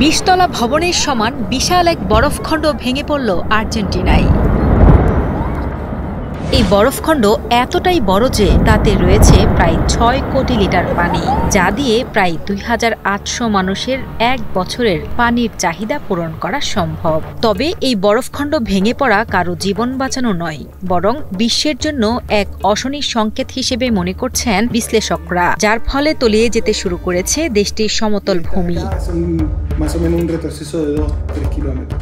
20 তলা ভবনের সমান বিশাল এক বরফখণ্ড ভেঙে পড়ল আর্জেন্টিনায়। এই বরফখণ্ড এতটাই বড় যে তাতে রয়েছে প্রায় 6 কোটি লিটার পানি, যা দিয়ে প্রায় 2800 মানুষের এক বছরের পানির চাহিদা পূরণ করা সম্ভব। তবে এই বরফখণ্ড ভেঙে পড়া কারো জীবন বাঁচানো নয়, বরং বিশ্বের জন্য এক অশনি সংকেত হিসেবে মনে করছেন বিশ্লেষকরা, যার ফলে তলিয়ে যেতে শুরু করেছে দেশটির সমতল ভূমি।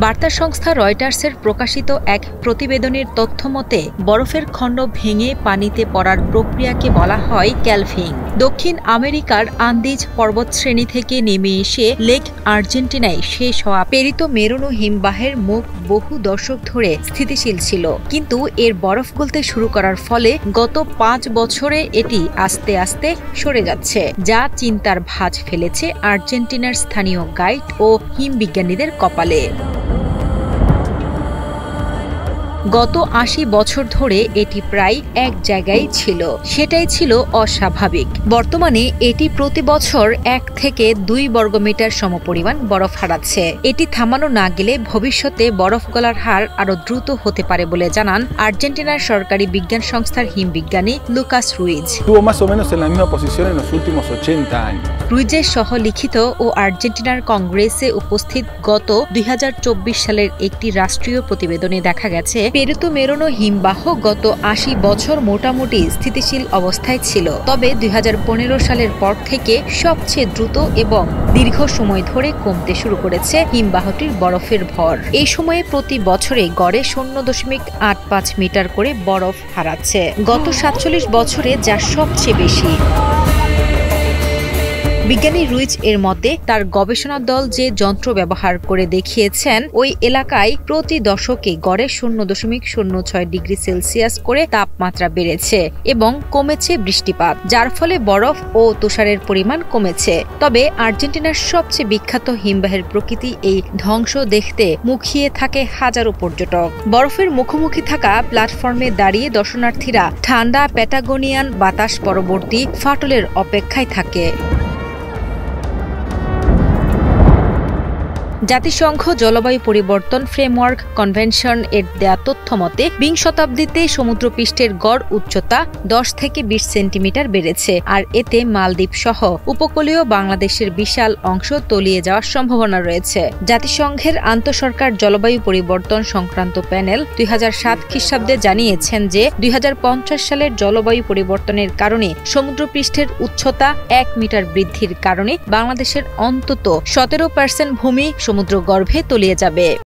বার্তা সংস্থা রয়টার্সের প্রকাশিত এক প্রতিবেদনের তথ্য মতে বরফের খণ্ড ভেঙে পানিতে পড়ার প্রক্রিয়াকে বলা হয় ক্যালভিং। দক্ষিণ আমেরিকার আন্দিজ পর্বতশ্রেণী থেকে নেমে এসে লেক আর্জেন্টিনায় শেষ হওয়া পেরিতো মেরোনো হিমবাহের মুখ বহু দশক ধরে স্থিতিশীল ছিল, কিন্তু এর বরফ গলতে শুরু করার ফলে গত 5 বছরে এটি আস্তে আস্তে সরে যাচ্ছে, যা চিন্তার ভাঁজ ফেলেছে আর্জেন্টিনার স্থানীয় গাইড ও হিমবিজ্ঞানীদের কপালে। গত 80 বছর ধরে এটি প্রায় এক জায়গায় ছিল, সেটাই ছিল অস্বাভাবিক। বর্তমানে এটি প্রতি বছর 1 থেকে 2 বর্গমিটার সমপরিমাণ বরফ হারাচ্ছে। এটি থামানো না গেলে ভবিষ্যতে বরফ গলার হার আরো দ্রুত হতে পারে বলে জানান আর্জেন্টিনার সরকারি বিজ্ঞান সংস্থার হিমবিজ্ঞানী লুকাস রুইজ। রুইজের সহ লিখিত ও আর্জেন্টিনার কংগ্রেসে উপস্থিত গত 2024 সালের একটি রাষ্ট্রীয় প্রতিবেদনে দেখা গেছে পেরিতো মেরোনো হিমবাহ গত 80 বছর মোটামুটি স্থিতিশীল অবস্থায় ছিল, তবে 2015 সালের পর থেকে সবচেয়ে দ্রুত এবং দীর্ঘ সময় ধরে কমতে শুরু করেছে হিমবাহটির বরফের ভর। এই সময়ে প্রতি বছরে গড়ে 0.85 মিটার করে বরফ হারাচ্ছে, গত 47 বছরে যা সবচেয়ে বেশি। বিজ্ঞানী রুইজ এর মতে তার গবেষণা দল যে যন্ত্র ব্যবহার করে দেখিয়েছেন, ওই এলাকায় প্রতি দশকে গড়ে 0.06 ডিগ্রি সেলসিয়াস করে তাপমাত্রা বেড়েছে এবং কমেছে বৃষ্টিপাত, যার ফলে বরফ ও তুষারের পরিমাণ কমেছে। তবে আর্জেন্টিনার সবচেয়ে বিখ্যাত হিমবাহের প্রকৃতি এই ধ্বংস দেখতে মুখিয়ে থাকে হাজারো পর্যটক। বরফের মুখোমুখি থাকা প্ল্যাটফর্মে দাঁড়িয়ে দর্শনার্থীরা ঠান্ডা প্যাটাগোনিয়ান বাতাস পরবর্তী ফাটলের অপেক্ষায় থাকে। জাতিসংঘ জলবায়ু পরিবর্তন ফ্রেমওয়ার্ক কনভেনশন এর দেয়া তথ্য মতে 20 শতাব্দীতে সমুদ্রপৃষ্ঠের গড় উচ্চতা 10 থেকে 20 সেন্টিমিটার বেড়েছে, আর এতে মালদ্বীপ সহ উপকূলীয় বাংলাদেশের বিশাল অংশ তলিয়ে যাওয়ার সম্ভাবনা রয়েছে। জাতিসংঘের আন্তঃসরকার জলবায়ু পরিবর্তন সংক্রান্ত প্যানেল 2007 খ্রিস্টাব্দে জানিয়েছেন যে 2050 সালের জলবায়ু পরিবর্তনের কারণে সমুদ্রপৃষ্ঠের উচ্চতা 1 মিটার বৃদ্ধির কারণে বাংলাদেশের অন্তত 17% ভূমি সমুদ্রগর্ভে তলিয়ে যাবে।